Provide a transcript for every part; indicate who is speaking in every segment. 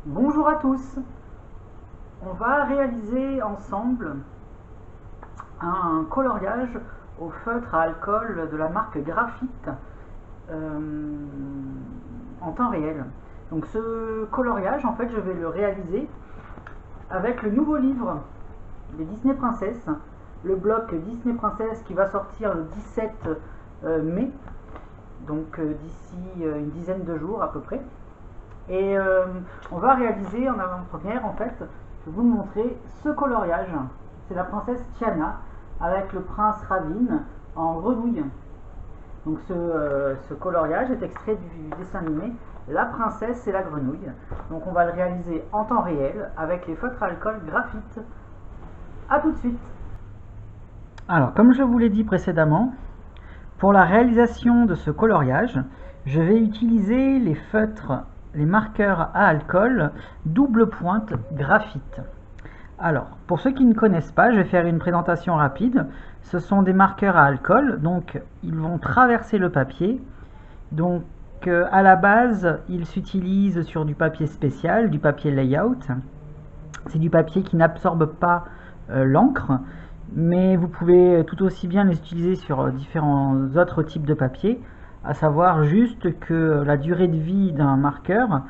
Speaker 1: Bonjour à tous, on va réaliser ensemble un coloriage au feutre à alcool de la marque Graphite en temps réel. Donc ce coloriage, en fait, je vais le réaliser avec le nouveau livre des Disney Princess, le bloc Disney Princess qui va sortir le 17 mai, donc d'ici une dizaine de jours à peu près. Et on va réaliser en avant-première, en fait, je vais vous montrer ce coloriage. C'est la princesse Tiana avec le prince Ravin en grenouille. Donc ce coloriage est extrait du dessin animé La princesse et la grenouille. Donc on va le réaliser en temps réel avec les feutres à alcool Graphite. A tout de suite. Alors, comme je vous l'ai dit précédemment, pour la réalisation de ce coloriage, je vais utiliser les feutres, les marqueurs à alcool double pointe Graphite. Alors, pour ceux qui ne connaissent pas, je vais faire une présentation rapide. Ce sont des marqueurs à alcool, donc ils vont traverser le papier. Donc, à la base, ils s'utilisent sur du papier spécial, du papier layout. C'est du papier qui n'absorbe pas l'encre, mais vous pouvez tout aussi bien les utiliser sur différents autres types de papier, à savoir juste que la durée de vie d'un marqueur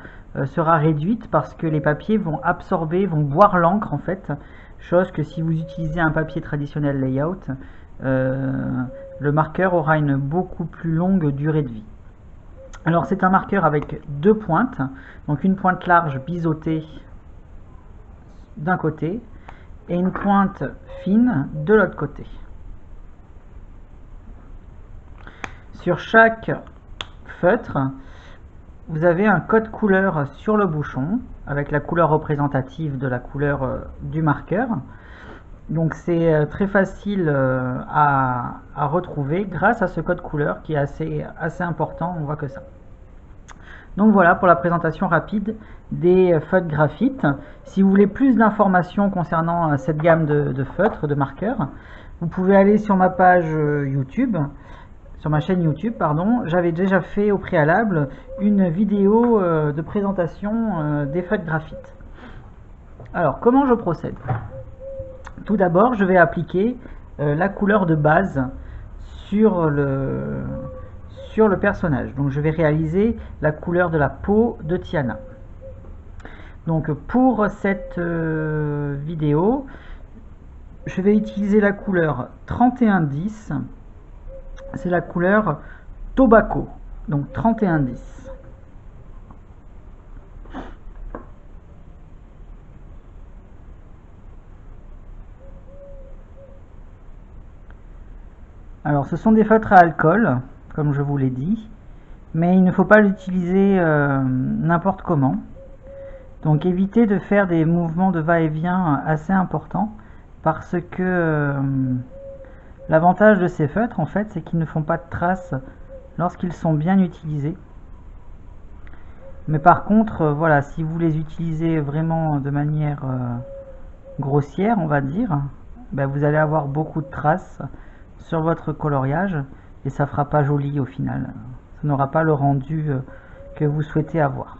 Speaker 1: sera réduite parce que les papiers vont absorber, vont boire l'encre en fait, chose que si vous utilisez un papier traditionnel layout, le marqueur aura une beaucoup plus longue durée de vie. Alors c'est un marqueur avec deux pointes, donc une pointe large biseautée d'un côté et une pointe fine de l'autre côté. Sur chaque feutre, vous avez un code couleur sur le bouchon avec la couleur représentative de la couleur du marqueur. Donc c'est très facile à retrouver grâce à ce code couleur qui est assez important, on voit que ça. Donc voilà pour la présentation rapide des feutres Graphite. Si vous voulez plus d'informations concernant cette gamme de feutres, de marqueurs, vous pouvez aller sur ma page YouTube, sur ma chaîne YouTube, pardon. J'avais déjà fait au préalable une vidéo de présentation des feutres Graphite. Alors, comment je procède? Tout d'abord, je vais appliquer la couleur de base sur le personnage. Donc je vais réaliser la couleur de la peau de Tiana. Donc pour cette vidéo, je vais utiliser la couleur 3110. C'est la couleur Tobacco. Donc 3110. Alors ce sont des feutres à alcool, comme je vous l'ai dit, mais il ne faut pas l'utiliser n'importe comment. Donc évitez de faire des mouvements de va-et-vient assez importants, parce que l'avantage de ces feutres, en fait, c'est qu'ils ne font pas de traces lorsqu'ils sont bien utilisés. Mais par contre, voilà, si vous les utilisez vraiment de manière grossière, on va dire, ben vous allez avoir beaucoup de traces sur votre coloriage et ça fera pas joli au final. Ça n'aura pas le rendu que vous souhaitez avoir.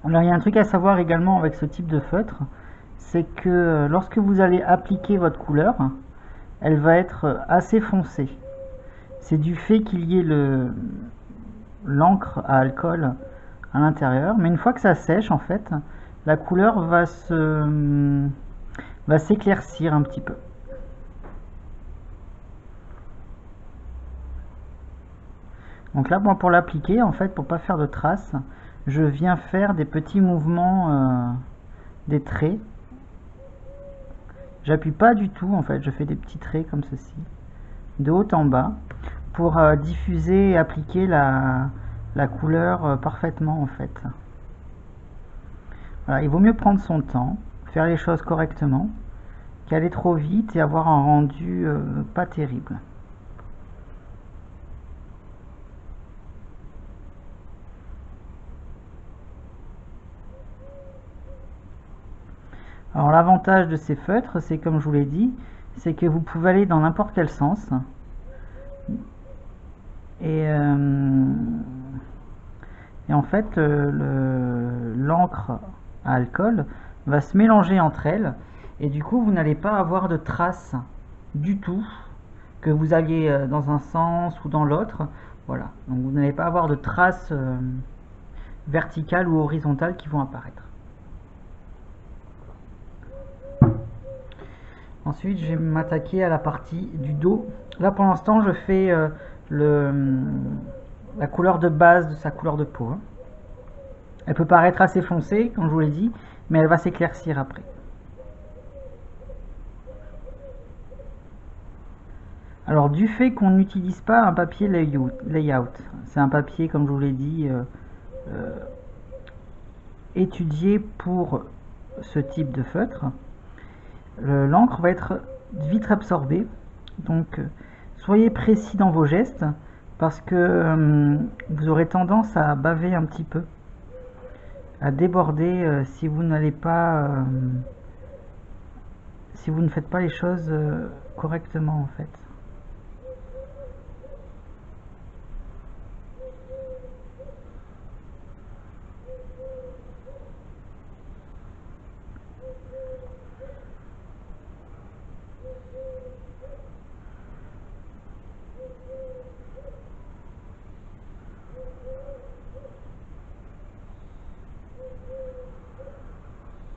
Speaker 1: Alors il y a un truc à savoir également avec ce type de feutre, c'est que lorsque vous allez appliquer votre couleur, elle va être assez foncée. C'est du fait qu'il y ait l'encre à alcool à l'intérieur, mais une fois que ça sèche, en fait, la couleur va s'éclaircir un petit peu. Donc là, moi, pour l'appliquer, en fait, pour pas faire de traces, je viens faire des petits mouvements, des traits. J'appuie pas du tout, en fait, je fais des petits traits comme ceci, de haut en bas, pour diffuser et appliquer la couleur parfaitement, en fait. Voilà, il vaut mieux prendre son temps, faire les choses correctement, qu'aller trop vite et avoir un rendu pas terrible. Alors l'avantage de ces feutres, c'est comme je vous l'ai dit, c'est que vous pouvez aller dans n'importe quel sens. Et et en fait l'encre à alcool va se mélanger entre elles, et du coup vous n'allez pas avoir de traces du tout, que vous alliez dans un sens ou dans l'autre. Voilà, donc vous n'allez pas avoir de traces verticales ou horizontales qui vont apparaître. Ensuite, je vais m'attaquer à la partie du dos. Là, pour l'instant, je fais la couleur de base de sa couleur de peau. Elle peut paraître assez foncée, comme je vous l'ai dit, mais elle va s'éclaircir après. Alors, du fait qu'on n'utilise pas un papier layout, c'est un papier, comme je vous l'ai dit, étudié pour ce type de feutre, l'encre va être vite absorbée. Donc soyez précis dans vos gestes, parce que vous aurez tendance à baver un petit peu, à déborder si vous n'allez pas si vous ne faites pas les choses correctement en fait.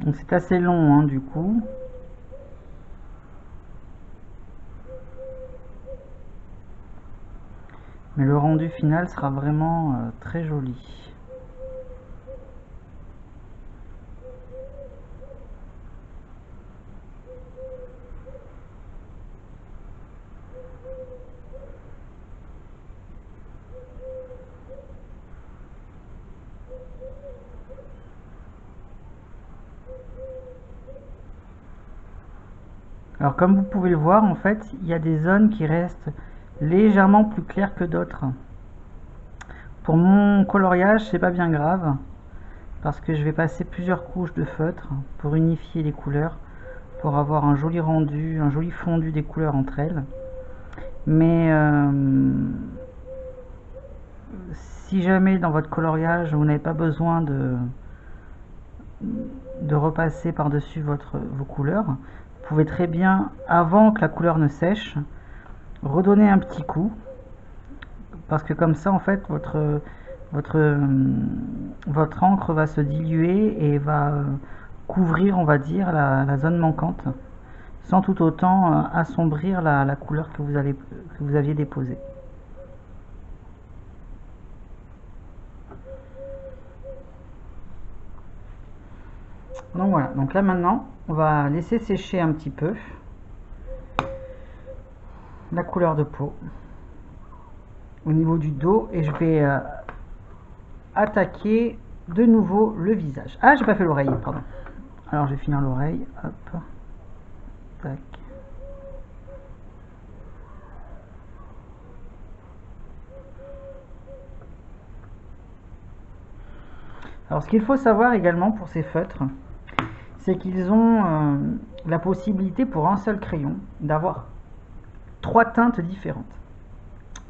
Speaker 1: Donc c'est assez long du coup. Mais le rendu final sera vraiment très joli. Alors comme vous pouvez le voir, en fait, il y a des zones qui restent légèrement plus claires que d'autres. Pour mon coloriage, c'est pas bien grave, parce que je vais passer plusieurs couches de feutre pour unifier les couleurs, pour avoir un joli rendu, un joli fondu des couleurs entre elles. Mais si jamais dans votre coloriage vous n'avez pas besoin de repasser par-dessus vos couleurs, vous pouvez très bien, avant que la couleur ne sèche, redonner un petit coup, parce que comme ça en fait votre encre va se diluer et va couvrir, on va dire, la zone manquante, sans tout autant assombrir la couleur que vous aviez déposée. Donc voilà, donc là maintenant on va laisser sécher un petit peu la couleur de peau au niveau du dos, et je vais attaquer de nouveau le visage. Ah, j'ai pas fait l'oreille, pardon. Alors je vais finir l'oreille, hop, tac. Alors ce qu'il faut savoir également pour ces feutres, c'est qu'ils ont la possibilité pour un seul crayon d'avoir 3 teintes différentes.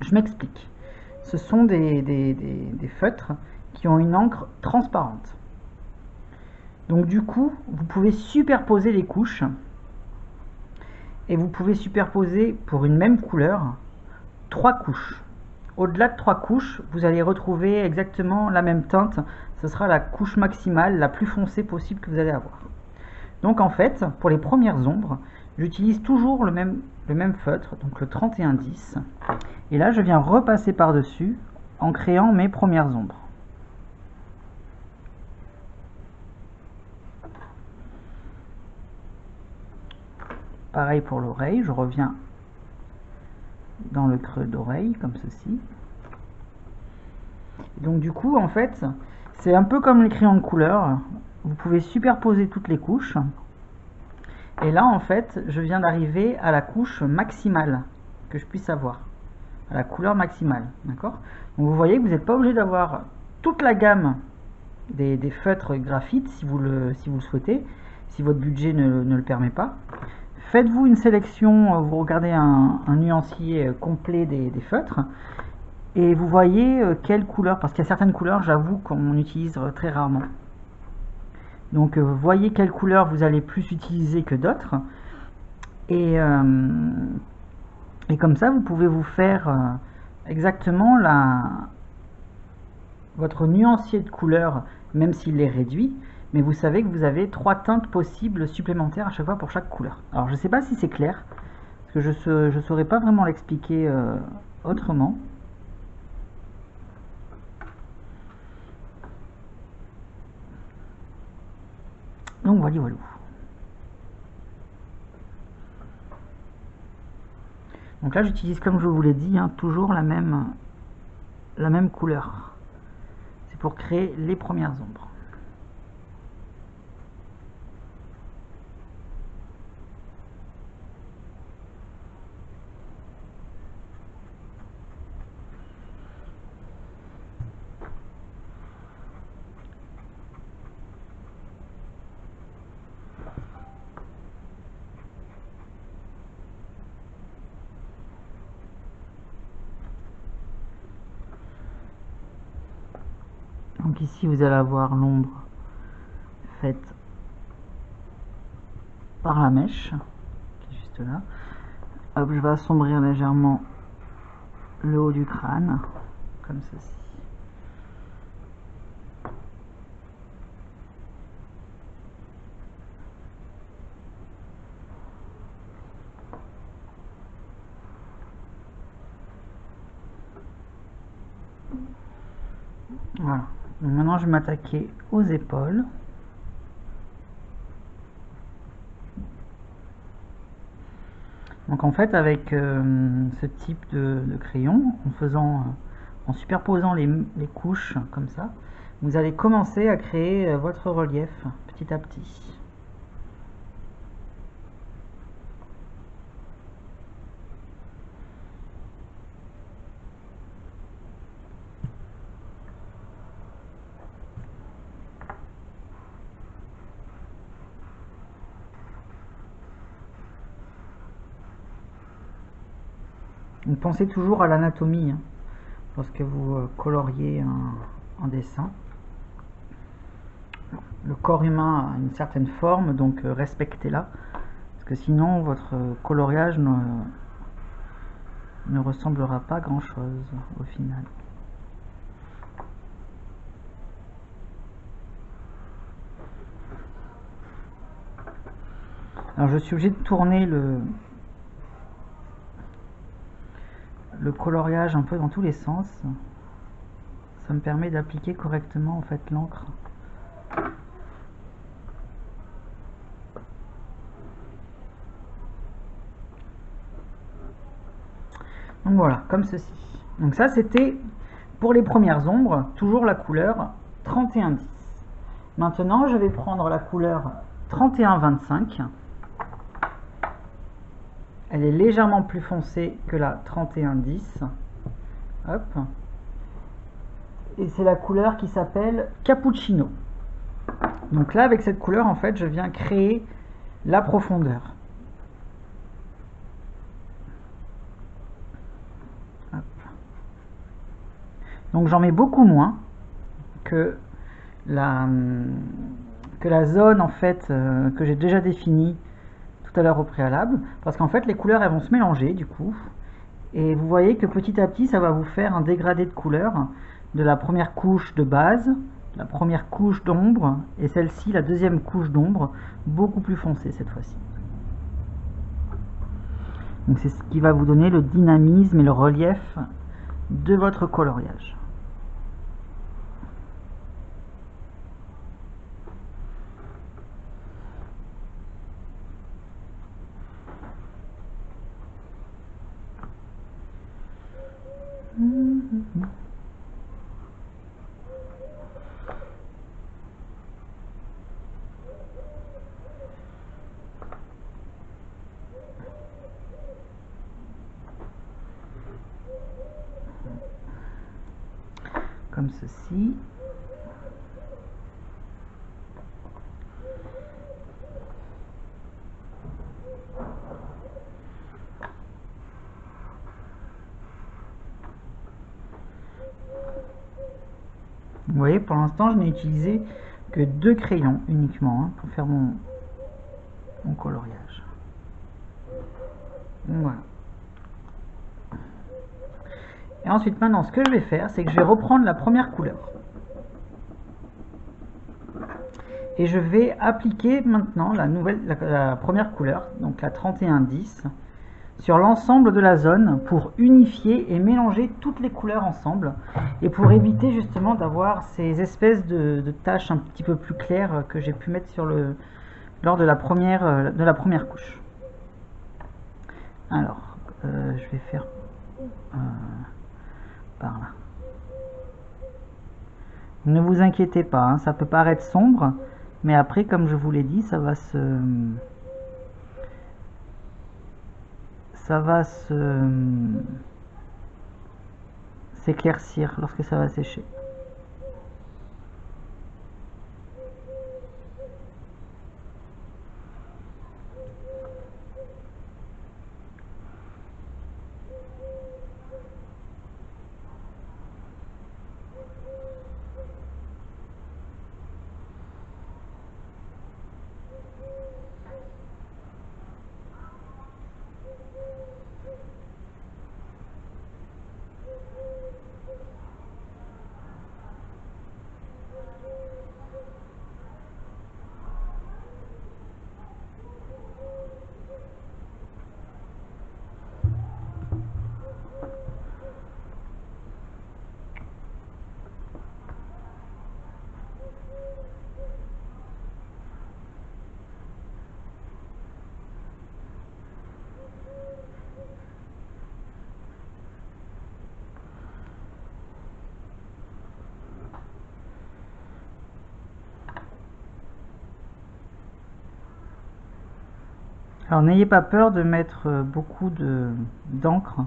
Speaker 1: Je m'explique. Ce sont des feutres qui ont une encre transparente. Donc du coup, vous pouvez superposer les couches, et vous pouvez superposer pour une même couleur 3 couches. Au-delà de 3 couches, vous allez retrouver exactement la même teinte. Ce sera la couche maximale, la plus foncée possible que vous allez avoir. Donc en fait, pour les premières ombres, j'utilise toujours le même feutre, donc le 3110. Et là, je viens repasser par-dessus en créant mes premières ombres. Pareil pour l'oreille, je reviens dans le creux d'oreille, comme ceci. Donc du coup, en fait, c'est un peu comme les crayons de couleur. Vous pouvez superposer toutes les couches. Et là, en fait, je viens d'arriver à la couche maximale que je puisse avoir, à la couleur maximale, d'accord? Donc vous voyez que vous n'êtes pas obligé d'avoir toute la gamme des feutres graphite si vous le souhaitez, si votre budget ne le permet pas. Faites-vous une sélection, vous regardez un nuancier complet des feutres, Et vous voyez quelle couleur, parce qu'il y a certaines couleurs, j'avoue, qu'on utilise très rarement. Donc voyez quelle couleur vous allez plus utiliser que d'autres. Et comme ça, vous pouvez vous faire exactement votre nuancier de couleurs, même s'il est réduit. Mais vous savez que vous avez 3 teintes possibles supplémentaires à chaque fois pour chaque couleur. Alors je ne sais pas si c'est clair, parce que je ne saurais pas vraiment l'expliquer autrement. Donc voilà, voilà. Donc là j'utilise, comme je vous l'ai dit, hein, toujours la même couleur. C'est pour créer les premières ombres. Donc ici vous allez avoir l'ombre faite par la mèche, qui est juste là. Hop, je vais assombrir légèrement le haut du crâne, comme ceci. Voilà. Donc maintenant je vais m'attaquer aux épaules. Donc en fait avec ce type de crayon, en superposant les couches comme ça, vous allez commencer à créer votre relief petit à petit. Donc pensez toujours à l'anatomie hein, lorsque vous coloriez un dessin. Le corps humain a une certaine forme, donc respectez-la, parce que sinon votre coloriage ne ressemblera pas grand chose au final. Alors je suis obligé de tourner le coloriage un peu dans tous les sens. Ça me permet d'appliquer correctement en fait l'encre. Donc voilà, comme ceci. Donc ça c'était pour les premières ombres, toujours la couleur 31-10. Maintenant je vais prendre la couleur 31-25. Elle est légèrement plus foncée que la 31-10. Hop. Et c'est la couleur qui s'appelle Cappuccino. Donc là, avec cette couleur, en fait, je viens créer la profondeur. Hop. Donc j'en mets beaucoup moins que la zone, en fait, que j'ai déjà définie tout à l'heure au préalable, parce qu'en fait les couleurs elles vont se mélanger du coup, et vous voyez que petit à petit ça va vous faire un dégradé de couleurs de la première couche de base, la première couche d'ombre, et celle-ci la deuxième couche d'ombre, beaucoup plus foncée cette fois-ci. Donc c'est ce qui va vous donner le dynamisme et le relief de votre coloriage. Comme ceci. Vous voyez, pour l'instant, je n'ai utilisé que 2 crayons uniquement pour faire mon coloriage. Voilà. Et ensuite, maintenant, ce que je vais faire, c'est que je vais reprendre la première couleur. Et je vais appliquer maintenant la première couleur, donc la 3110, sur l'ensemble de la zone pour unifier et mélanger toutes les couleurs ensemble et pour éviter justement d'avoir ces espèces de taches un petit peu plus claires que j'ai pu mettre lors de la première couche. Alors, je vais faire par là. Ne vous inquiétez pas, hein, ça peut paraître sombre, mais après, comme je vous l'ai dit, ça va s'éclaircir lorsque ça va sécher. Alors n'ayez pas peur de mettre beaucoup d'encre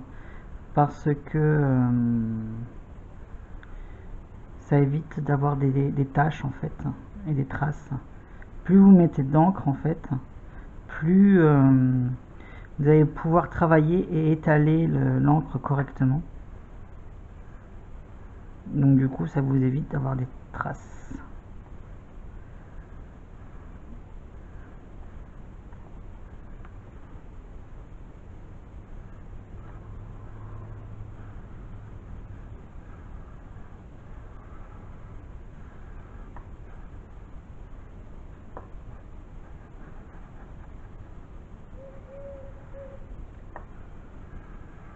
Speaker 1: parce que ça évite d'avoir des taches en fait et des traces. Plus vous mettez d'encre en fait, plus vous allez pouvoir travailler et étaler l'encre correctement. Donc du coup ça vous évite d'avoir des traces.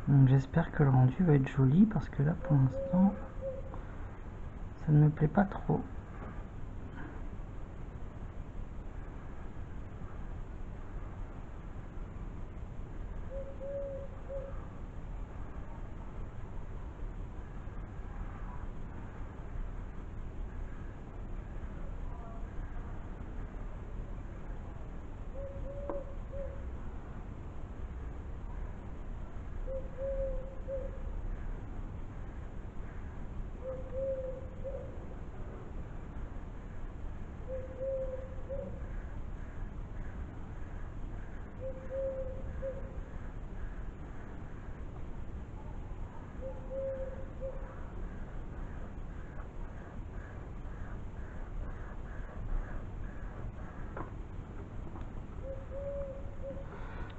Speaker 1: Donc j'espère que le rendu va être joli parce que là pour l'instant ça ne me plaît pas trop.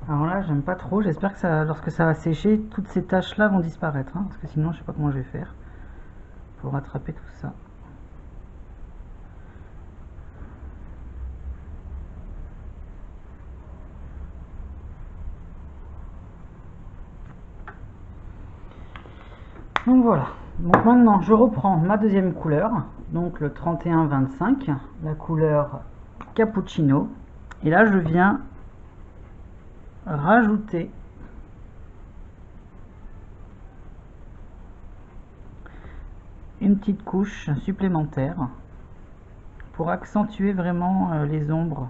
Speaker 1: Alors là, j'aime pas trop. J'espère que lorsque ça va sécher, toutes ces taches là vont disparaître, hein, parce que sinon, je sais pas comment je vais faire pour rattraper tout ça. Donc voilà. Donc maintenant, je reprends ma deuxième couleur, donc le 31-25, la couleur cappuccino, et là, je viens rajouter une petite couche supplémentaire pour accentuer vraiment les ombres.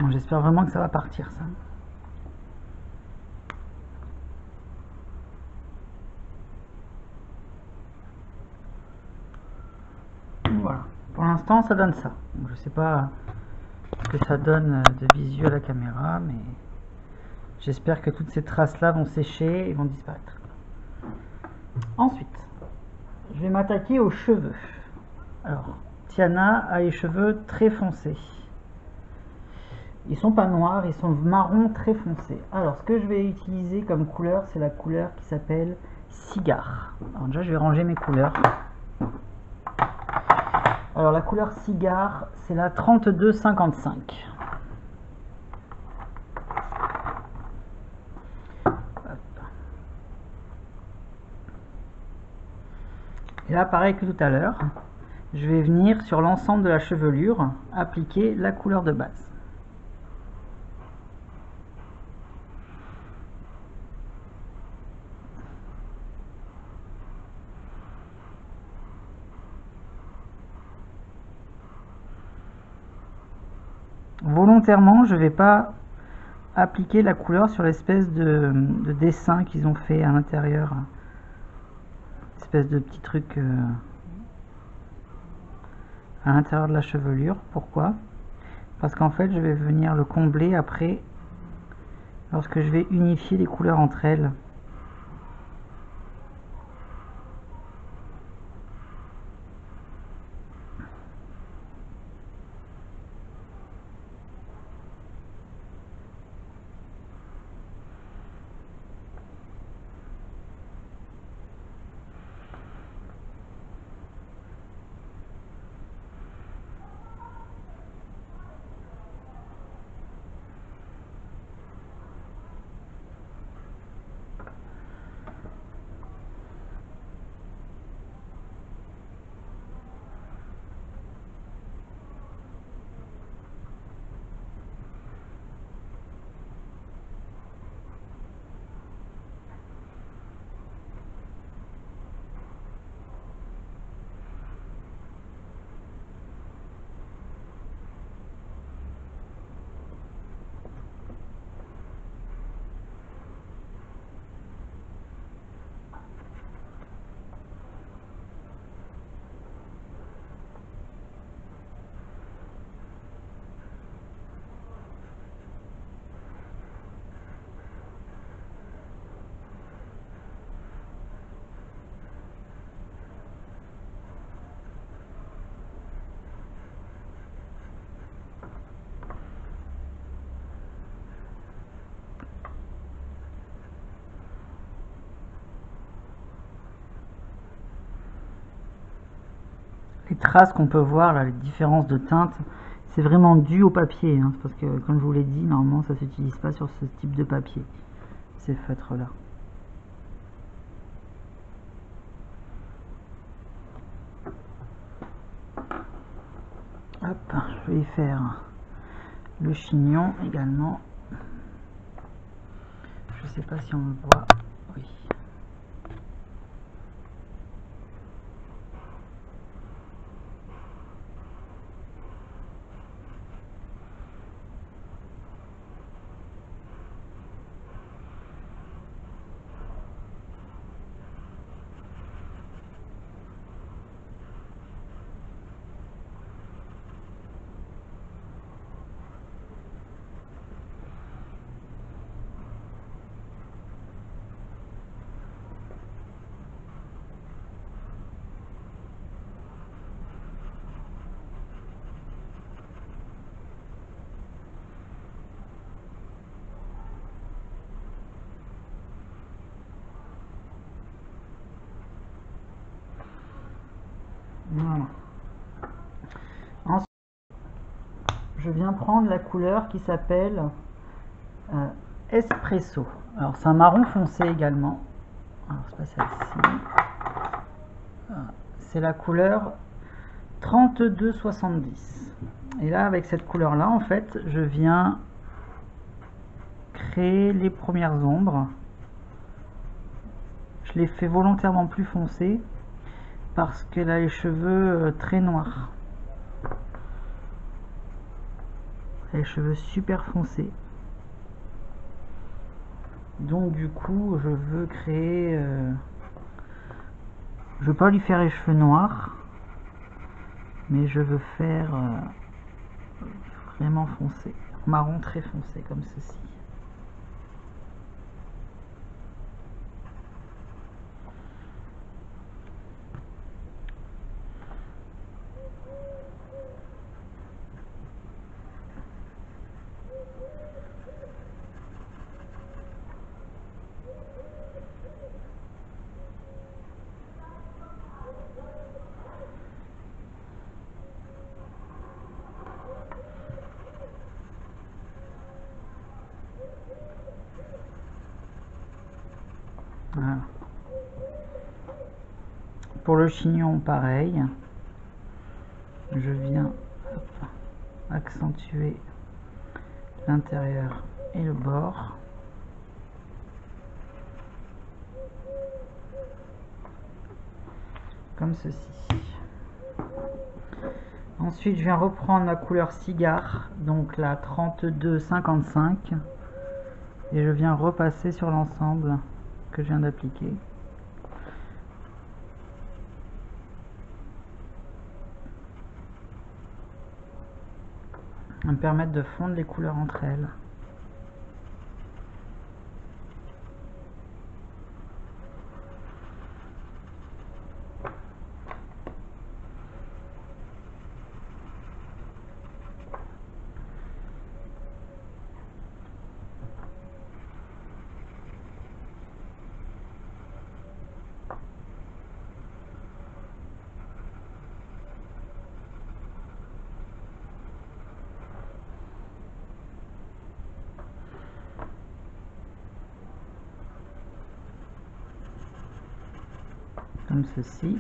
Speaker 1: J'espère vraiment que ça va partir, ça. Voilà. Pour l'instant, ça donne ça. Donc, je sais pas ce que ça donne de visu à la caméra, mais j'espère que toutes ces traces-là vont sécher et vont disparaître. Ensuite, je vais m'attaquer aux cheveux. Alors, Tiana a les cheveux très foncés. Ils sont pas noirs, ils sont marron très foncés. Alors, ce que je vais utiliser comme couleur, c'est la couleur qui s'appelle Cigare. Alors déjà, je vais ranger mes couleurs. Alors, la couleur Cigare, c'est la 3255. Et là, pareil que tout à l'heure, je vais venir sur l'ensemble de la chevelure appliquer la couleur de base. Volontairement, je ne vais pas appliquer la couleur sur l'espèce de dessin qu'ils ont fait à l'intérieur. Espèce de petit truc à l'intérieur de la chevelure. Pourquoi? Parce qu'en fait, je vais venir le combler après, lorsque je vais unifier les couleurs entre elles. Les traces qu'on peut voir, là, les différences de teinte, c'est vraiment dû au papier, hein, parce que, comme je vous l'ai dit, normalement ça ne s'utilise pas sur ce type de papier, ces feutres-là. Hop, je vais y faire le chignon également. Je sais pas si on le voit. Oui. Voilà. Ensuite, je viens prendre la couleur qui s'appelle Espresso. Alors c'est un marron foncé également. Alors c'est pas celle-ci. C'est la couleur 3270. Et là, avec cette couleur-là, en fait, je viens créer les premières ombres. Je les fais volontairement plus foncées parce qu'elle a les cheveux très noirs. les cheveux super foncés. Donc du coup, je veux créer... je veux pas lui faire les cheveux noirs, mais je veux faire vraiment foncé, marron très foncé comme ceci. Voilà. Pour le chignon, pareil. Je viens accentuer l'intérieur et le bord. Comme ceci. Ensuite, je viens reprendre ma couleur cigare, donc la 3255, et je viens repasser sur l'ensemble que je viens d'appliquer. Ça me permettre de fondre les couleurs entre elles. Comme ceci.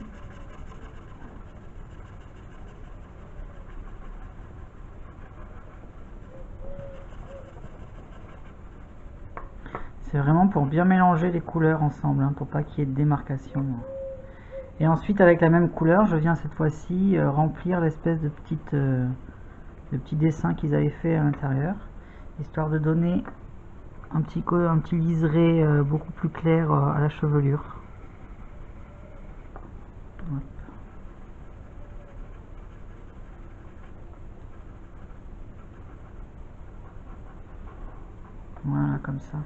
Speaker 1: C'est vraiment pour bien mélanger les couleurs ensemble, hein, pour pas qu'il y ait de démarcation. Et ensuite, avec la même couleur, je viens cette fois-ci remplir l'espèce de petit dessin qu'ils avaient fait à l'intérieur, histoire de donner un petit liseré beaucoup plus clair à la chevelure. Hop. Voilà, comme ça.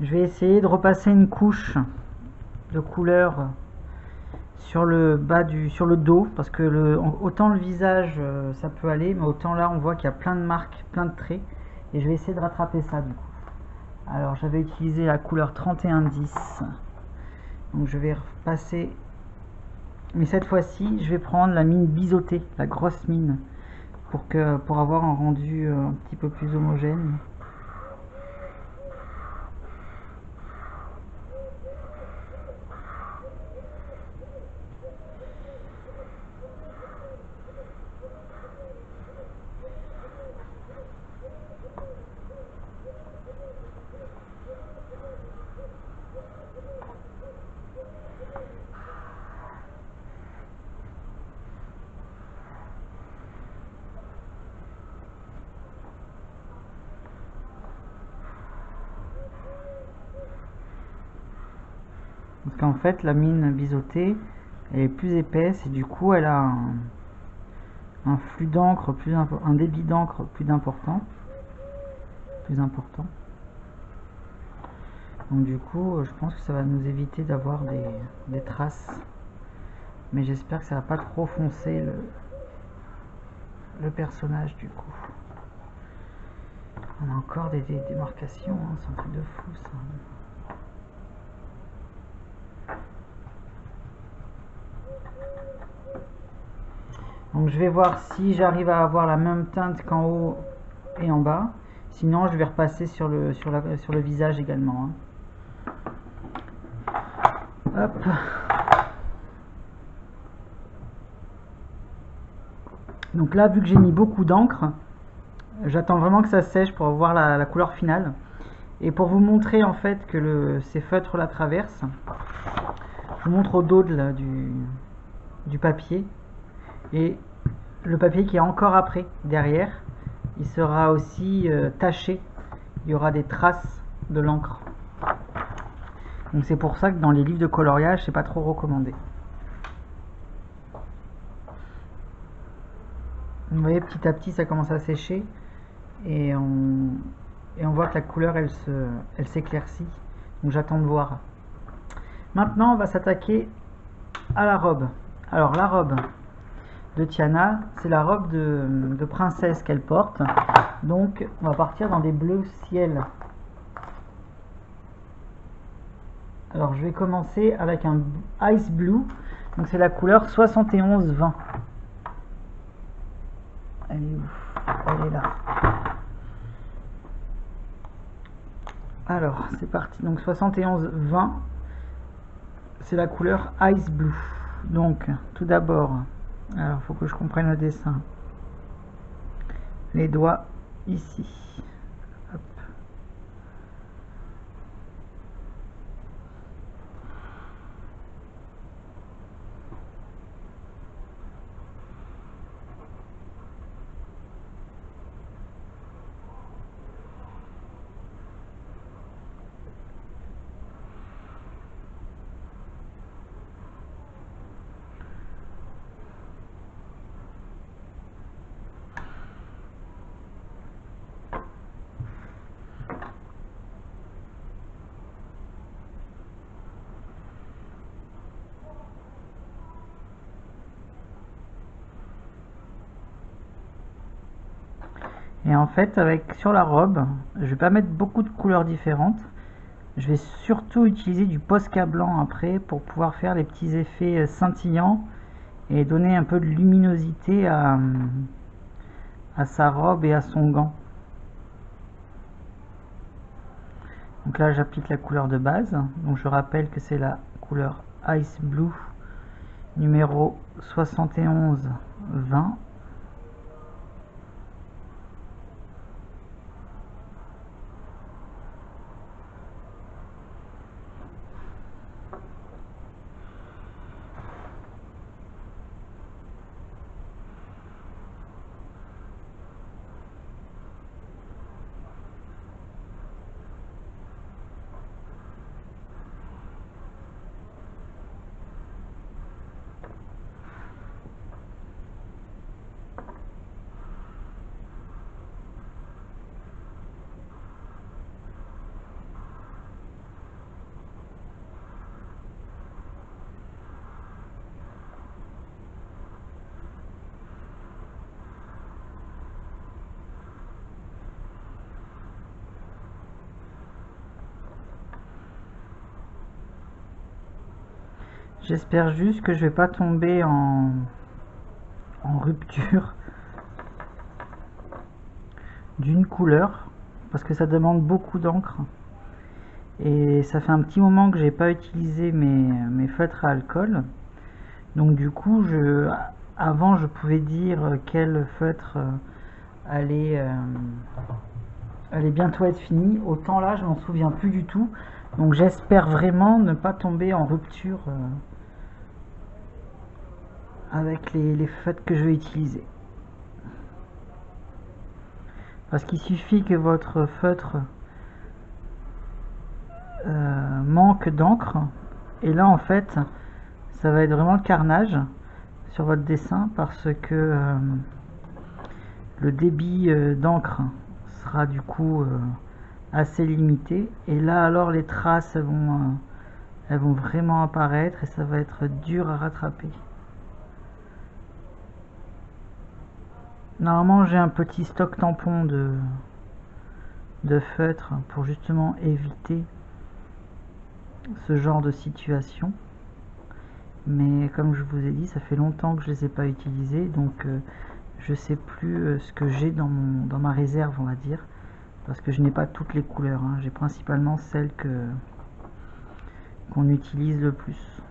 Speaker 1: Je vais essayer de repasser une couche de couleur sur le bas sur le dos, parce que autant le visage ça peut aller, mais autant là on voit qu'il y a plein de marques, plein de traits, et je vais essayer de rattraper ça du coup. Alors j'avais utilisé la couleur 3110, donc je vais repasser, mais cette fois-ci je vais prendre la mine biseautée, la grosse mine, pour avoir un rendu un petit peu plus homogène. Parce qu'en fait la mine biseautée elle est plus épaisse et du coup elle a un flux d'encre un débit d'encre plus important. Donc du coup je pense que ça va nous éviter d'avoir des traces, mais j'espère que ça va pas trop foncer le personnage du coup. On a encore des démarcations, hein, c'est un truc de fou ça. Donc je vais voir si j'arrive à avoir la même teinte qu'en haut et en bas. Sinon je vais repasser sur le visage également. Hein. Hop. Donc là, vu que j'ai mis beaucoup d'encre, J'attends vraiment que ça sèche pour voir la couleur finale. Et pour vous montrer en fait que ces feutres la traversent, je vous montre au dos du papier. Et le papier qui est encore après, derrière, il sera aussi taché. Il y aura des traces de l'encre. Donc c'est pour ça que dans les livres de coloriage, c'est pas trop recommandé. Vous voyez, petit à petit, ça commence à sécher et on voit que la couleur, elle s'éclaircit. Donc j'attends de voir. Maintenant, on va s'attaquer à la robe. Alors la robe de Tiana, c'est la robe de princesse qu'elle porte. Donc on va partir dans des bleus ciel. Alors je vais commencer avec un Ice Blue. Donc c'est la couleur 71-20. Elle est où? Elle est là. Alors c'est parti. Donc 71-20. C'est la couleur Ice Blue. Donc tout d'abord, alors il faut que je comprenne le dessin. Les doigts ici. Hop. Et en fait, sur la robe, je vais pas mettre beaucoup de couleurs différentes. Je vais surtout utiliser du Posca blanc après pour pouvoir faire les petits effets scintillants et donner un peu de luminosité à sa robe et à son gant. Donc là, j'applique la couleur de base. Donc je rappelle que c'est la couleur Ice Blue numéro 71-20. J'espère juste que je vais pas tomber en rupture d'une couleur parce que ça demande beaucoup d'encre et ça fait un petit moment que j'ai pas utilisé mes feutres à alcool. Donc du coup, avant je pouvais dire quel feutre allait bientôt être fini. Autant là, je m'en souviens plus du tout. Donc j'espère vraiment ne pas tomber en rupture avec les feutres que je vais utiliser. Parce qu'il suffit que votre feutre manque d'encre et là en fait ça va être vraiment le carnage sur votre dessin parce que le débit d'encre sera du coup assez limité et là alors les traces elles vont vraiment apparaître et ça va être dur à rattraper. Normalement j'ai un petit stock tampon de feutre pour justement éviter ce genre de situation, mais comme je vous ai dit, ça fait longtemps que je les ai pas utilisés, donc je sais plus ce que j'ai dans ma réserve, on va dire, parce que je n'ai pas toutes les couleurs, hein. J'ai principalement celles qu'on utilise le plus.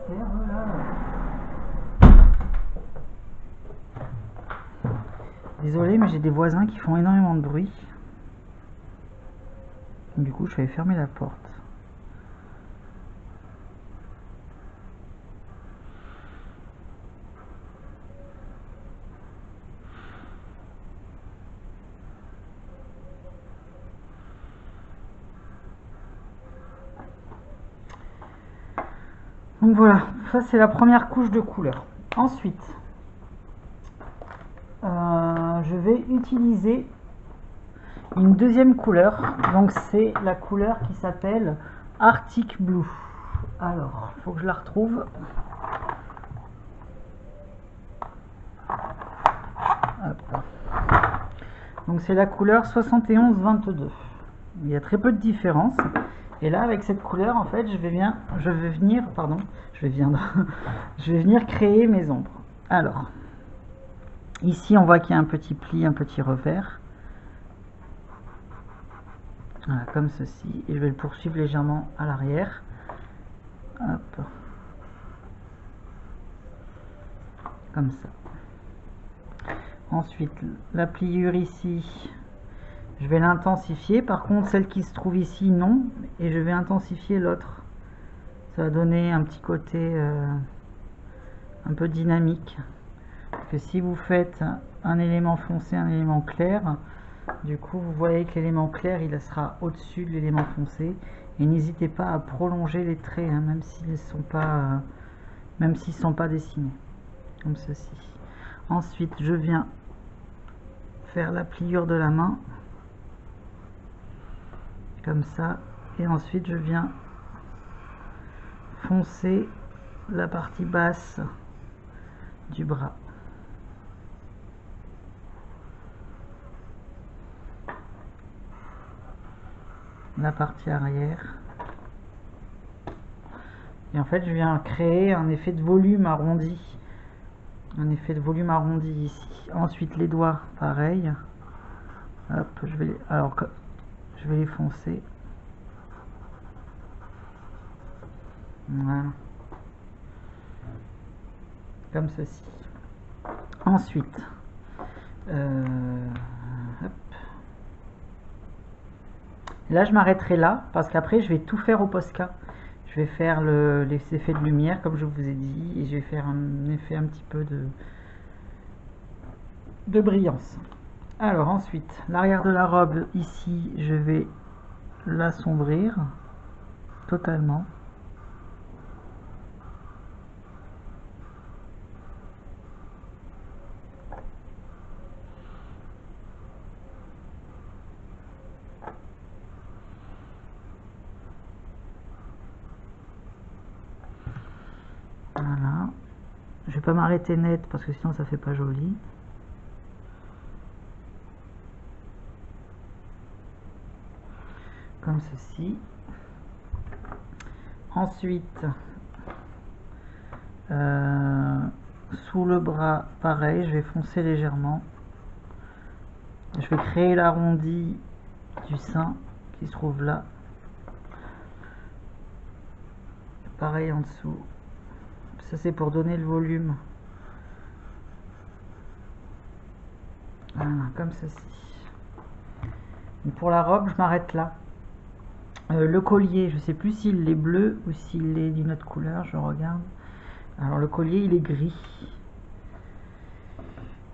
Speaker 1: ferme là. Désolé, mais j'ai des voisins qui font énormément de bruit. Du coup, je vais fermer la porte. Donc voilà, ça c'est la première couche de couleur. Ensuite, je vais utiliser une deuxième couleur. Donc c'est la couleur qui s'appelle Arctic Blue. Alors, il faut que je la retrouve. Hop. Donc c'est la couleur 71-22. Il y a très peu de différence. Et là, avec cette couleur, en fait, je vais venir créer mes ombres. Alors, ici, on voit qu'il y a un petit pli, un petit revers. Voilà, comme ceci. Et je vais le poursuivre légèrement à l'arrière. Hop. Comme ça. Ensuite, la pliure ici, je vais l'intensifier. Par contre, celle qui se trouve ici, non. Et je vais intensifier l'autre. Ça va donner un petit côté un peu dynamique. Parce que si vous faites un élément foncé, un élément clair, du coup, vous voyez que l'élément clair, il sera au-dessus de l'élément foncé. Et n'hésitez pas à prolonger les traits, hein, même s'ils ne sont pas, dessinés. Comme ceci. Ensuite, je viens faire la pliure de la main. Comme ça. Et ensuite, je viens foncer la partie basse du bras. La partie arrière. Et en fait, je viens créer un effet de volume arrondi. Un effet de volume arrondi ici. Ensuite, les doigts, pareil. Hop, je vais les foncer. Voilà. Comme ceci. Ensuite, hop. Là, je m'arrêterai là parce qu'après, je vais tout faire au Posca. Je vais faire les effets de lumière, comme je vous ai dit, et je vais faire un effet un petit peu de brillance. Alors ensuite, l'arrière de la robe, ici, je vais l'assombrir totalement. Voilà. Je vais pas m'arrêter net parce que sinon ça fait pas joli. Comme ceci. Ensuite, sous le bras, pareil, je vais foncer légèrement. Je vais créer l'arrondi du sein qui se trouve là. Pareil en dessous. Ça c'est pour donner le volume. Voilà, comme ceci. Et pour la robe, je m'arrête là. Le collier, je sais plus s'il est bleu ou s'il est d'une autre couleur, je regarde. Alors le collier, il est gris.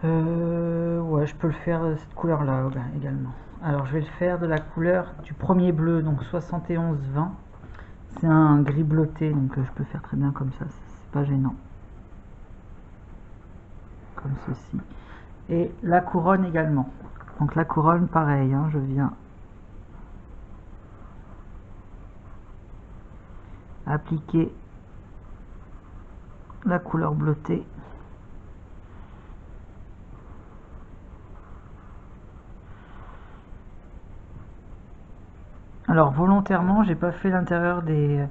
Speaker 1: Ouais, je peux le faire de cette couleur-là également. Alors je vais le faire de la couleur du premier bleu, donc 71-20. C'est un gris bleuté, donc je peux faire très bien comme ça, c'est pas gênant. Comme ceci. Et la couronne également. Donc la couronne, pareil, hein, je viens appliquer la couleur bleutée. Alors volontairement, j'ai pas fait l'intérieur de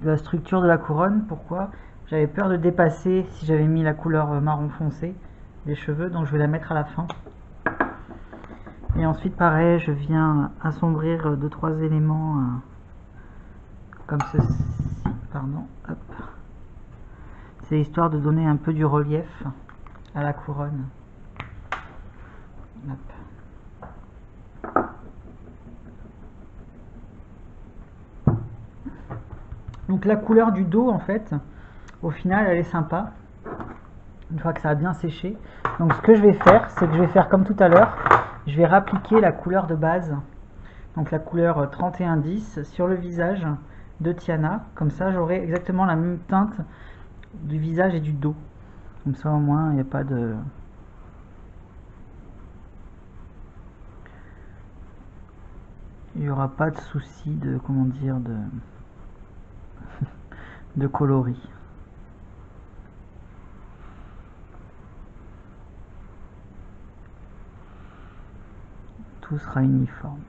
Speaker 1: la structure de la couronne. Pourquoi? J'avais peur de dépasser si j'avais mis la couleur marron foncé des cheveux, donc je vais la mettre à la fin. Et ensuite pareil, je viens assombrir 2-3 éléments comme ceci, pardon, hop. C'est histoire de donner un peu du relief à la couronne. Hop. Donc la couleur du dos, en fait, au final, elle est sympa. Une fois que ça a bien séché. Donc ce que je vais faire, c'est que je vais faire comme tout à l'heure. Je vais rappliquer la couleur de base. Donc la couleur 3110 sur le visage de Tiana. Comme ça, j'aurai exactement la même teinte du visage et du dos. Comme ça, au moins, il n'y a pas de... Il n'y aura pas de souci de, comment dire, de coloris. Tout sera uniforme.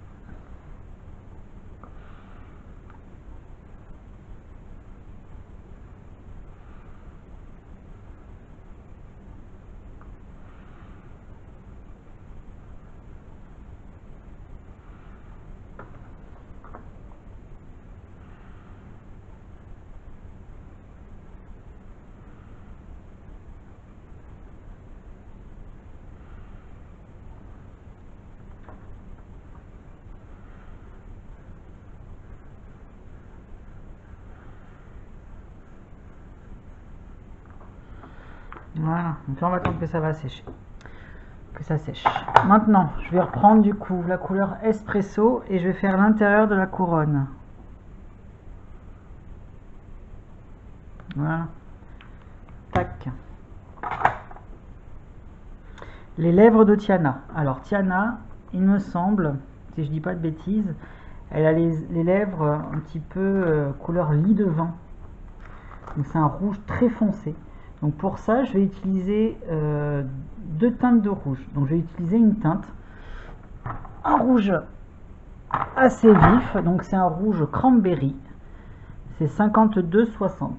Speaker 1: Voilà, donc là on va attendre que ça va sécher. Que ça sèche. Maintenant, je vais reprendre du coup la couleur espresso et je vais faire l'intérieur de la couronne. Voilà. Tac. Les lèvres de Tiana. Alors Tiana, il me semble, si je dis pas de bêtises, elle a les lèvres un petit peu couleur lit de vin. Donc c'est un rouge très foncé. Donc pour ça, je vais utiliser deux teintes de rouge. Donc je vais utiliser une teinte, un rouge assez vif. Donc c'est un rouge cranberry. C'est 52,60.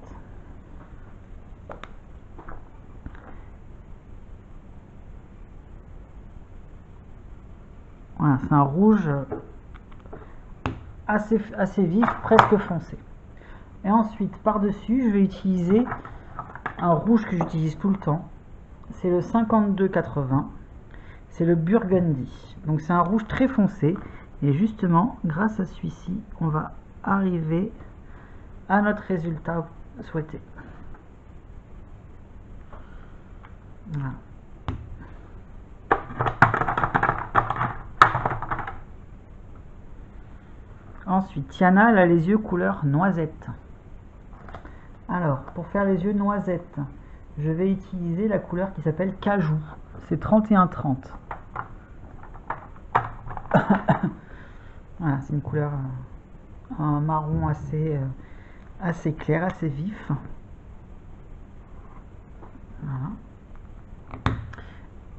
Speaker 1: Voilà, c'est un rouge assez vif, presque foncé. Et ensuite, par-dessus, je vais utiliser un rouge que j'utilise tout le temps. C'est le 52,80. C'est le Burgundy. Donc c'est un rouge très foncé. Et justement, grâce à celui-ci, on va arriver à notre résultat souhaité. Voilà. Ensuite, Tiana, elle a les yeux couleur noisette. Alors, pour faire les yeux noisettes, je vais utiliser la couleur qui s'appelle Cajou. C'est 31,30. Voilà, c'est une couleur, un marron assez clair, assez vif. Voilà.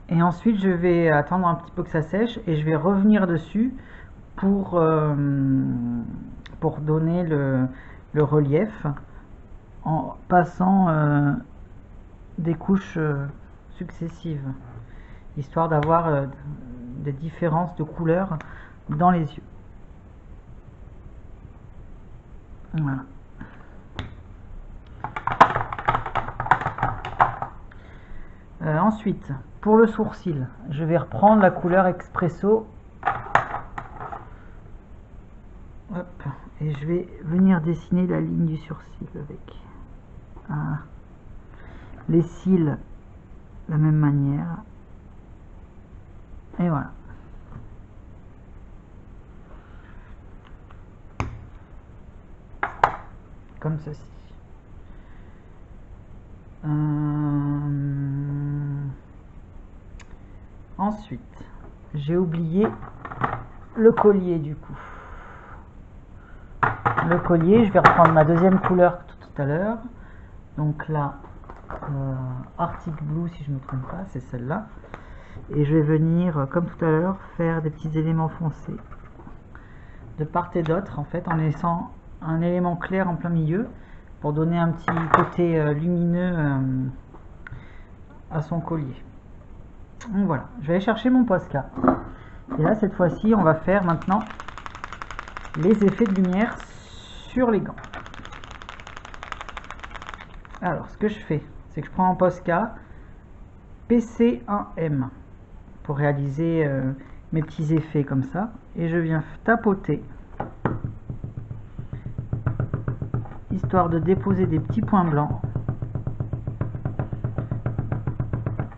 Speaker 1: Et ensuite, je vais attendre un petit peu que ça sèche et je vais revenir dessus pour donner le relief en passant des couches successives, histoire d'avoir des différences de couleurs dans les yeux. Voilà. Ensuite, pour le sourcil, je vais reprendre la couleur Espresso. Hop, et je vais venir dessiner la ligne du sourcil avec les cils de la même manière. Et voilà. Comme ceci. Ensuite, j'ai oublié le collier du coup. Le collier, je vais reprendre ma deuxième couleur que tout à l'heure. Donc là, Arctic Blue si je ne me trompe pas, c'est celle-là. Et je vais venir, comme tout à l'heure, faire des petits éléments foncés de part et d'autre, en fait, en laissant un élément clair en plein milieu pour donner un petit côté lumineux à son collier. Donc voilà, je vais aller chercher mon Posca. Et là, cette fois-ci, on va faire maintenant les effets de lumière sur les gants. Alors, ce que je fais, c'est que je prends un Posca PC1M pour réaliser mes petits effets comme ça. Et je viens tapoter, histoire de déposer des petits points blancs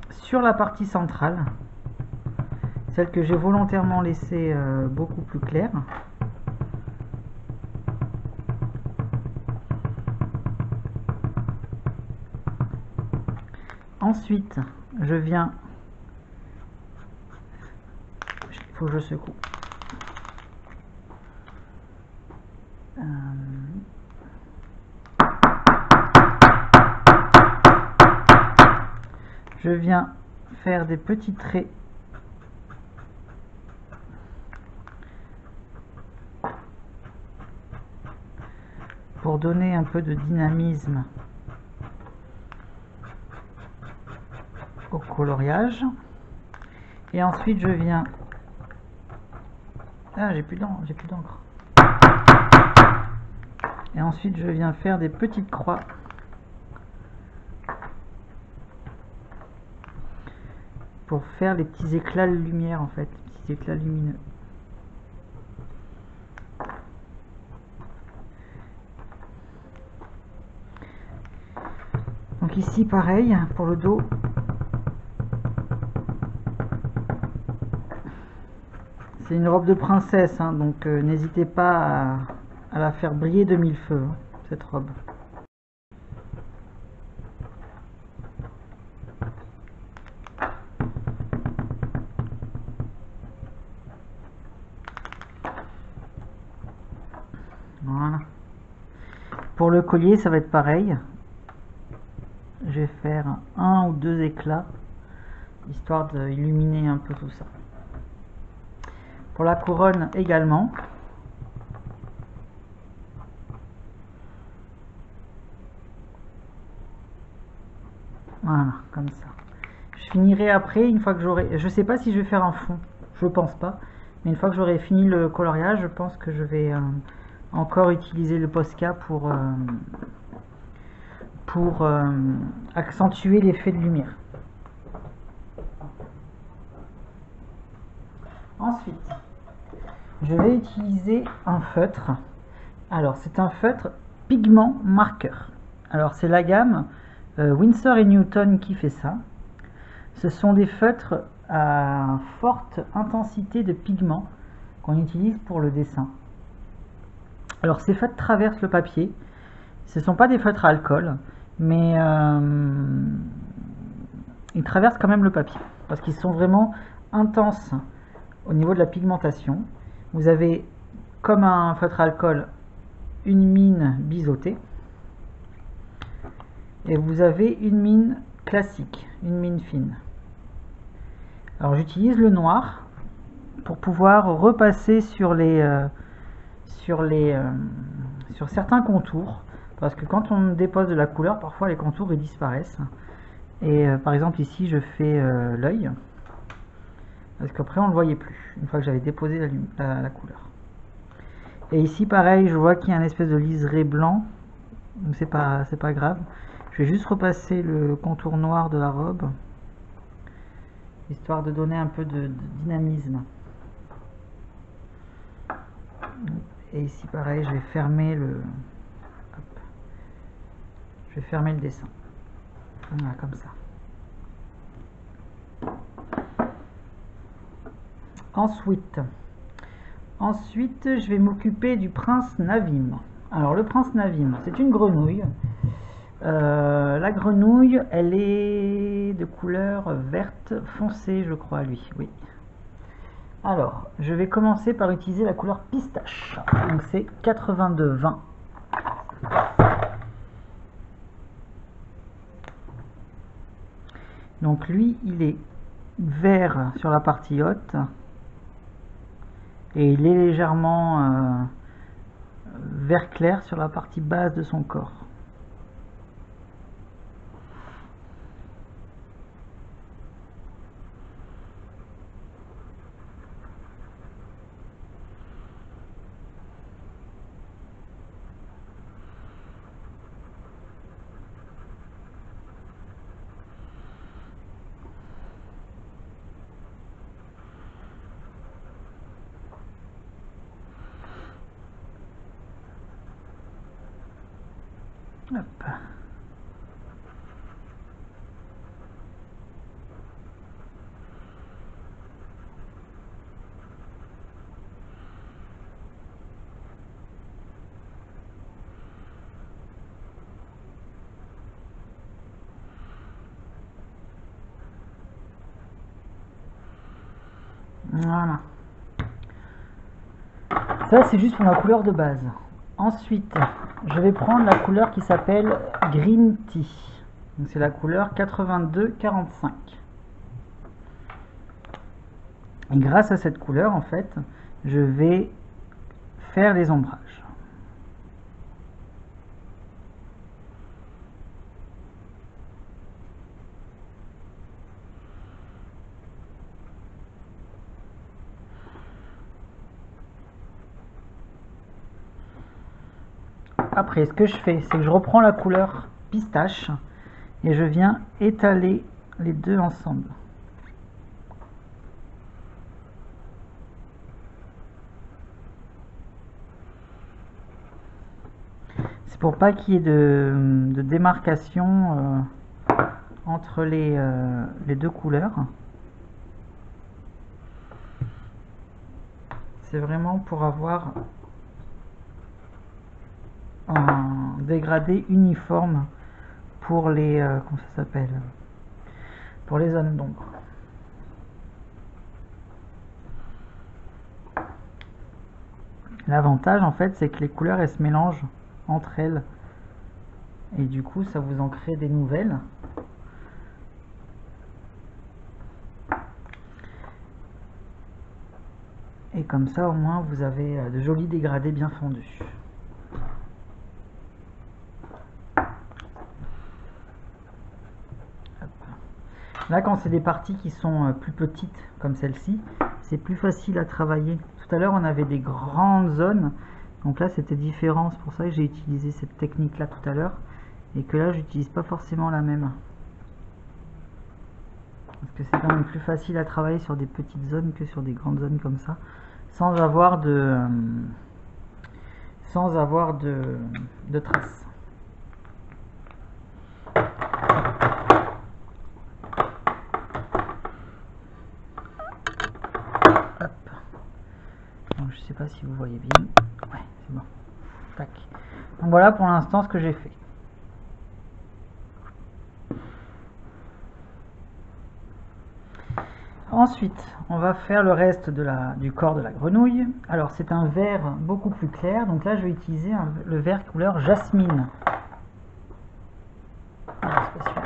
Speaker 1: sur la partie centrale, celle que j'ai volontairement laissée beaucoup plus claire. Ensuite, je viens, il faut que je secoue. Je viens faire des petits traits pour donner un peu de dynamisme au coloriage. Et ensuite je viens... Ah, j'ai plus d'encre. Et ensuite je viens faire des petites croix pour faire les petits éclats de lumière, en fait, les petits éclats lumineux. Donc ici pareil pour le dos. C'est une robe de princesse, hein, donc n'hésitez pas à la faire briller de mille feux, hein, cette robe. Voilà. Pour le collier, ça va être pareil. Je vais faire un ou deux éclats, histoire d'illuminer un peu tout ça. Pour la couronne également. Voilà, comme ça. Je finirai après, une fois que j'aurai... Je sais pas si je vais faire un fond, je pense pas. Mais une fois que j'aurai fini le coloriage, je pense que je vais encore utiliser le Posca pour accentuer l'effet de lumière. Ensuite, je vais utiliser un feutre. Alors, c'est un feutre pigment marqueur. Alors, c'est la gamme Winsor & Newton qui fait ça. Ce sont des feutres à forte intensité de pigment qu'on utilise pour le dessin. Alors, ces feutres traversent le papier. Ce ne sont pas des feutres à alcool, mais ils traversent quand même le papier parce qu'ils sont vraiment intenses au niveau de la pigmentation. Vous avez, comme un feutre à alcool, une mine biseautée et vous avez une mine classique, une mine fine. Alors j'utilise le noir pour pouvoir repasser sur certains contours, parce que quand on dépose de la couleur, parfois les contours ils disparaissent. Et par exemple ici je fais l'œil, parce qu'après on ne le voyait plus une fois que j'avais déposé la couleur. Et ici pareil, je vois qu'il y a un espèce de liseré blanc, c'est pas grave. Je vais juste repasser le contour noir de la robe, histoire de donner un peu de dynamisme. Et ici pareil, je vais fermer le dessin. Voilà, comme ça. Ensuite, je vais m'occuper du prince Navim. Alors le prince Navim, c'est une grenouille. La grenouille, elle est de couleur verte foncée, je crois, lui. Oui. Alors, je vais commencer par utiliser la couleur pistache. Donc c'est 82-20. Donc lui, il est vert sur la partie haute et il est légèrement vert clair sur la partie basse de son corps. Hop. Voilà. Ça, c'est juste pour la couleur de base. Ensuite, je vais prendre la couleur qui s'appelle Green Tea. Donc c'est la couleur 82-45. Et grâce à cette couleur, en fait, je vais faire les ombrages. Après, ce que je fais, c'est que je reprends la couleur pistache et je viens étaler les deux ensemble. C'est pour pas qu'il y ait de démarcation entre les deux couleurs. C'est vraiment pour avoir un dégradé uniforme pour les comment ça s'appelle, pour les zones d'ombre. L'avantage en fait, c'est que les couleurs elles se mélangent entre elles et du coup ça vous en crée des nouvelles. Et comme ça au moins vous avez de jolis dégradés bien fondus. Là, quand c'est des parties qui sont plus petites, comme celle-ci, c'est plus facile à travailler. Tout à l'heure, on avait des grandes zones, donc là, c'était différent. C'est pour ça que j'ai utilisé cette technique-là tout à l'heure, et que là, j'utilise pas forcément la même. Parce que c'est quand même plus facile à travailler sur des petites zones que sur des grandes zones comme ça, sans avoir de traces. Je sais pas si vous voyez bien. Ouais, c'est bon. Tac. Donc voilà pour l'instant ce que j'ai fait. Ensuite, on va faire le reste du corps de la grenouille. Alors c'est un vert beaucoup plus clair. Donc là, je vais utiliser le vert couleur jasmine. Alors, c'est celui-ci.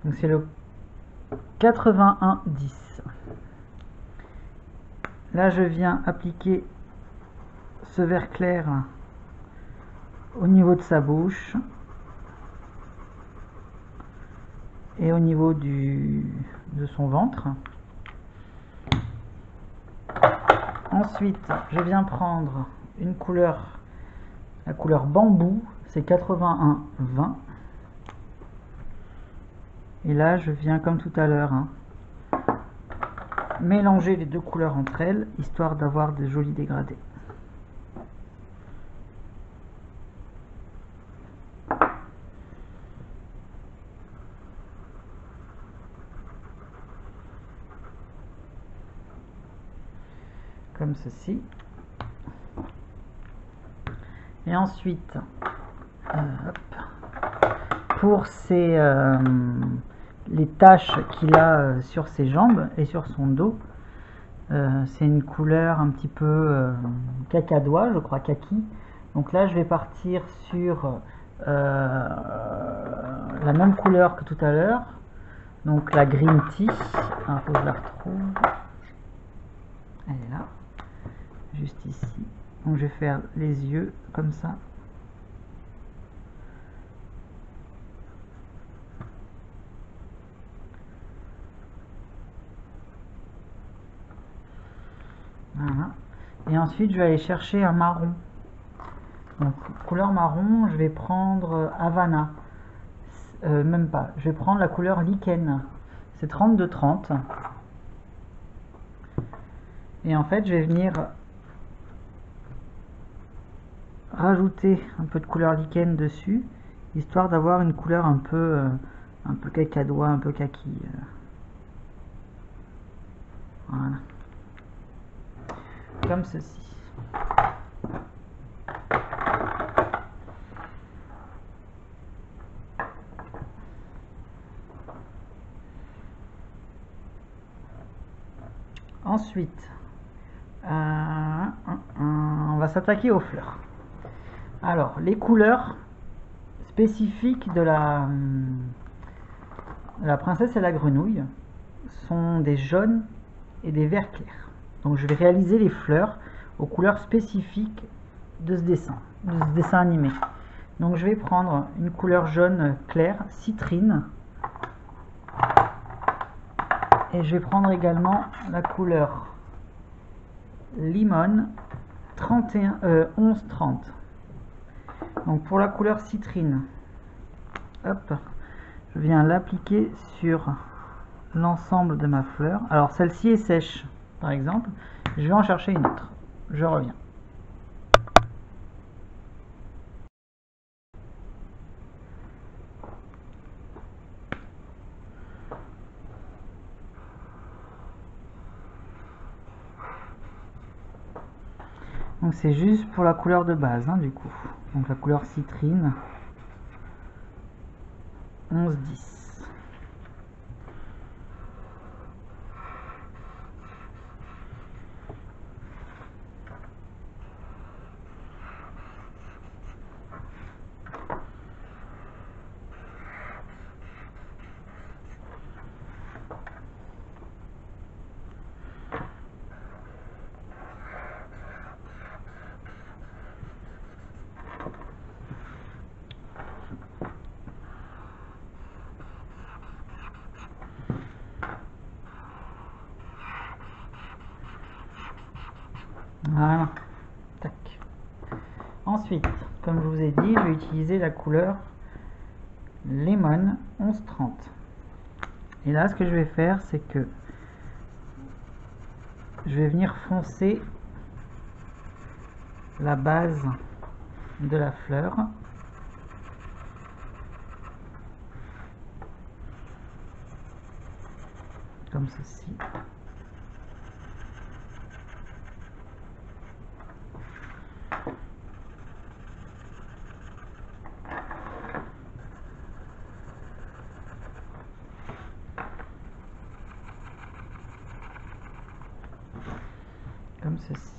Speaker 1: Donc c'est le 81-10. Là, je viens appliquer ce vert clair au niveau de sa bouche et au niveau de son ventre. Ensuite, je viens prendre une couleur, la couleur bambou, c'est 81-20. Et là, je viens comme tout à l'heure, mélanger les deux couleurs entre elles, histoire d'avoir des jolis dégradés. Comme ceci. Et ensuite, pour les taches qu'il a sur ses jambes et sur son dos, c'est une couleur un petit peu cacadois, je crois, kaki. Donc là, je vais partir sur la même couleur que tout à l'heure, donc la green tea. Alors, faut que je la retrouve. Elle est là, juste ici. Donc je vais faire les yeux comme ça. Voilà. Et ensuite je vais aller chercher un marron. Donc couleur marron, je vais prendre Havana. Même pas, je vais prendre la couleur lichen. C'est 32-30. Et en fait je vais venir rajouter un peu de couleur lichen dessus, histoire d'avoir une couleur un peu cacadois, un peu kaki. Voilà. Comme ceci. Ensuite, on va s'attaquer aux fleurs. Alors, les couleurs spécifiques de la princesse et la grenouille sont des jaunes et des verts clairs. Donc je vais réaliser les fleurs aux couleurs spécifiques de ce dessin animé. Donc je vais prendre une couleur jaune clair, citrine, et je vais prendre également la couleur limone 11-30. Donc pour la couleur citrine, hop, je viens l'appliquer sur l'ensemble de ma fleur. Alors celle-ci est sèche par exemple, je vais en chercher une autre, je reviens. Donc c'est juste pour la couleur de base hein, du coup, donc la couleur citrine 11-10. Voilà. Tac. Ensuite, comme je vous ai dit, je vais utiliser la couleur Lemon 11-30. Et là, ce que je vais faire, c'est que je vais venir foncer la base de la fleur. Comme ceci. Comme ceci.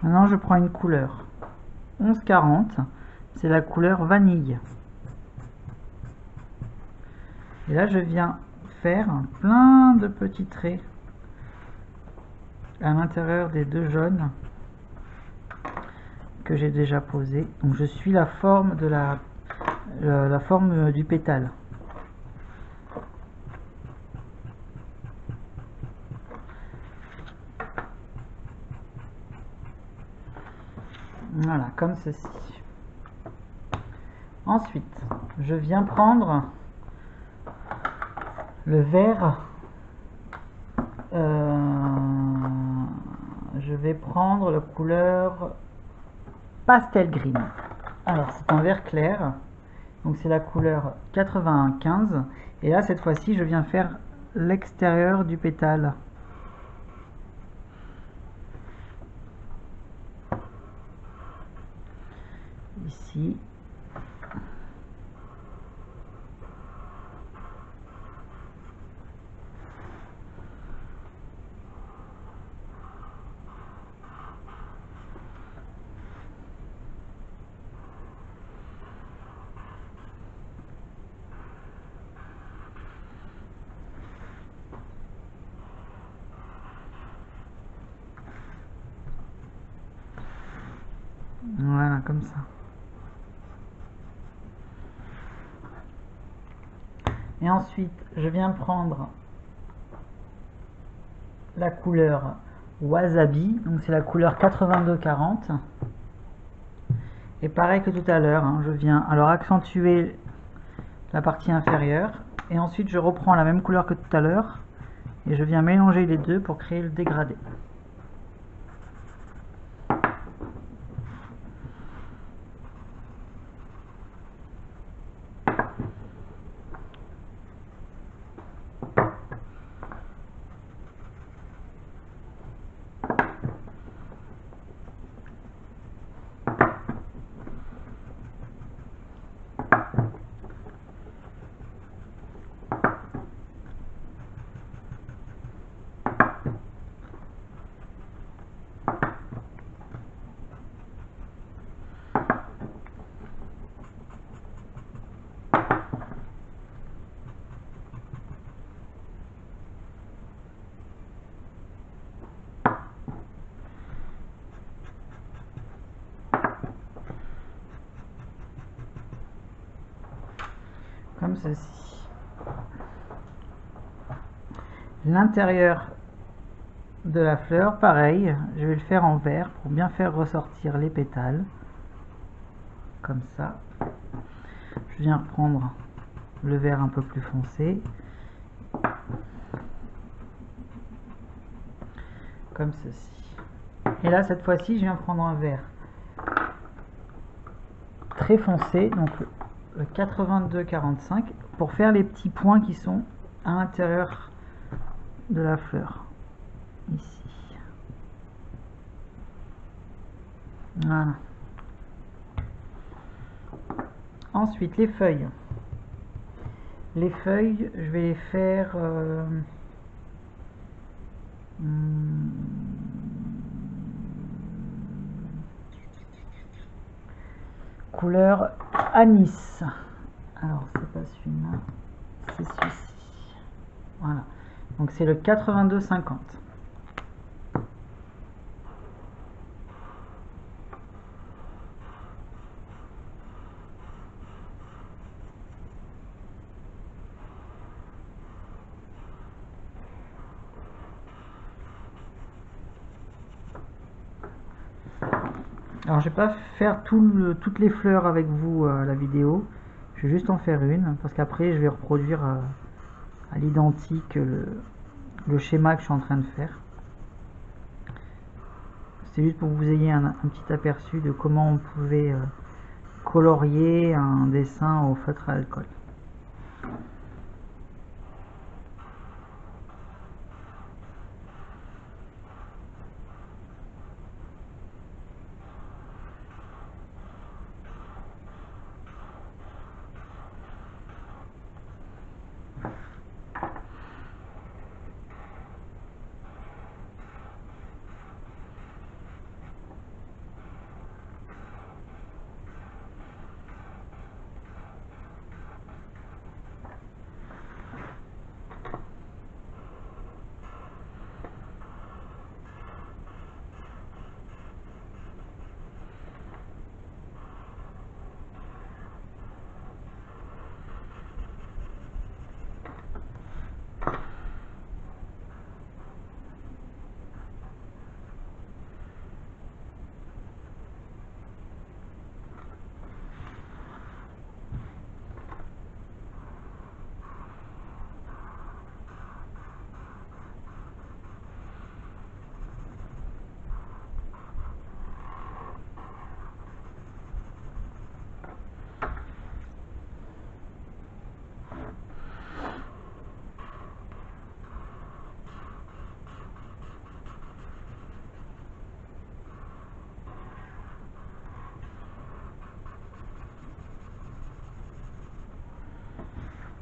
Speaker 1: Maintenant, je prends une couleur 11-40, c'est la couleur vanille. Et là, je viens faire plein de petits traits à l'intérieur des deux jaunes que j'ai déjà posés. Donc, je suis la forme de la forme du pétale. Voilà, comme ceci. Ensuite, je viens prendre le vert. Je vais prendre la couleur pastel green. Alors, c'est un vert clair. Donc, c'est la couleur 81-15. Et là, cette fois-ci, je viens faire l'extérieur du pétale. Ici. Voilà, comme ça. Et ensuite, je viens prendre la couleur wasabi, donc c'est la couleur 82-40. Et pareil que tout à l'heure, hein, je viens alors accentuer la partie inférieure. Et ensuite, je reprends la même couleur que tout à l'heure. et je viens mélanger les deux pour créer le dégradé. Comme ceci. L'intérieur de la fleur, pareil, je vais le faire en vert pour bien faire ressortir les pétales. Comme ça. Je viens reprendre le vert un peu plus foncé. Comme ceci. Et là, cette fois-ci, je viens prendre un vert très foncé, donc le 82-45, pour faire les petits points qui sont à l'intérieur de la fleur. Ici. Voilà. Ensuite, les feuilles. Les feuilles, je vais les faire couleur anis. Alors, c'est pas celui-là, c'est celui-ci. Voilà. Donc, c'est le 82-50. Alors je vais pas faire toutes les fleurs avec vous la vidéo, je vais juste en faire une parce qu'après je vais reproduire à l'identique le schéma que je suis en train de faire. C'est juste pour que vous ayez un petit aperçu de comment on pouvait colorier un dessin au feutre à alcool.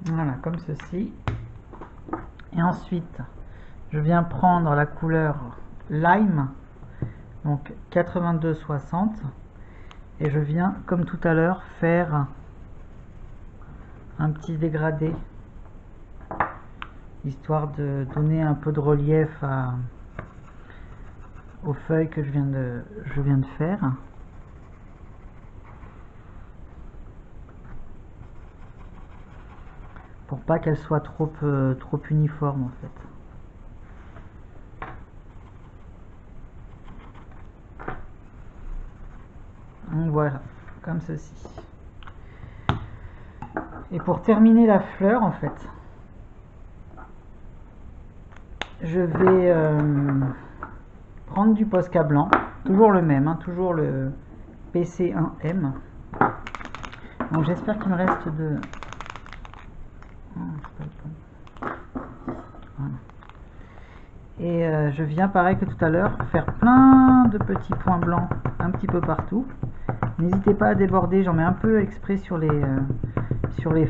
Speaker 1: Voilà, comme ceci. Et ensuite, je viens prendre la couleur lime, donc 82-60, et je viens, comme tout à l'heure, faire un petit dégradé, histoire de donner un peu de relief aux feuilles que je viens de faire. Pour pas qu'elle soit trop uniforme en fait. Donc voilà, comme ceci. Et pour terminer la fleur en fait, je vais prendre du Posca blanc, toujours le même, hein, toujours le PC1M. Donc j'espère qu'il me reste de... Voilà. Et je viens, pareil que tout à l'heure, faire plein de petits points blancs un petit peu partout. N'hésitez pas à déborder, j'en mets un peu exprès sur les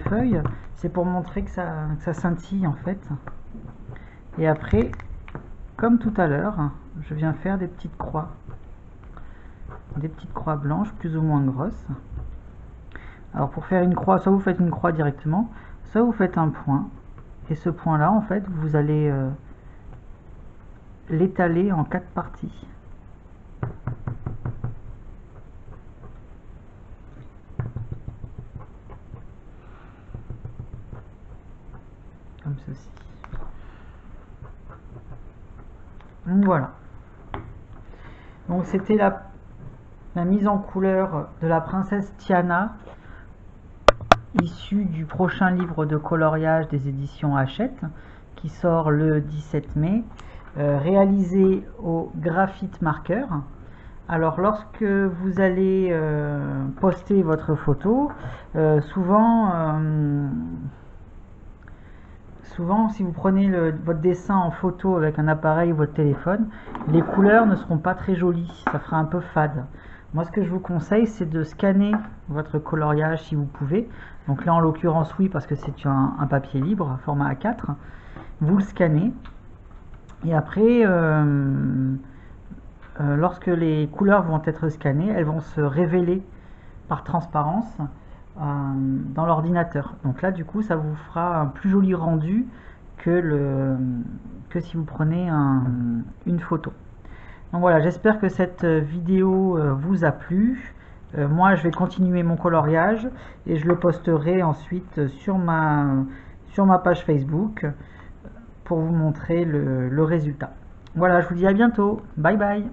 Speaker 1: feuilles. C'est pour montrer que ça scintille en fait. Et après, comme tout à l'heure, je viens faire des petites croix. Des petites croix blanches, plus ou moins grosses. Alors pour faire une croix, soit vous faites une croix directement, soit vous faites un point. Et ce point là, en fait, vous allez l'étaler en 4 parties. Comme ceci. Donc voilà. Donc c'était la mise en couleur de la princesse Tiana, issue du prochain livre de coloriage des éditions Hachette, qui sort le 17 mai, réalisé au graphite marqueur. Alors lorsque vous allez poster votre photo, souvent si vous prenez votre dessin en photo avec un appareil ou votre téléphone, les couleurs ne seront pas très jolies, ça fera un peu fade. Moi ce que je vous conseille, c'est de scanner votre coloriage si vous pouvez. Donc là en l'occurrence oui, parce que c'est un papier libre, format A4. Vous le scannez et après lorsque les couleurs vont être scannées, elles vont se révéler par transparence dans l'ordinateur. Donc là du coup ça vous fera un plus joli rendu que si vous prenez une photo. Donc voilà, j'espère que cette vidéo vous a plu. Moi je vais continuer mon coloriage et je le posterai ensuite sur ma page Facebook pour vous montrer le résultat. Voilà, je vous dis à bientôt. Bye bye.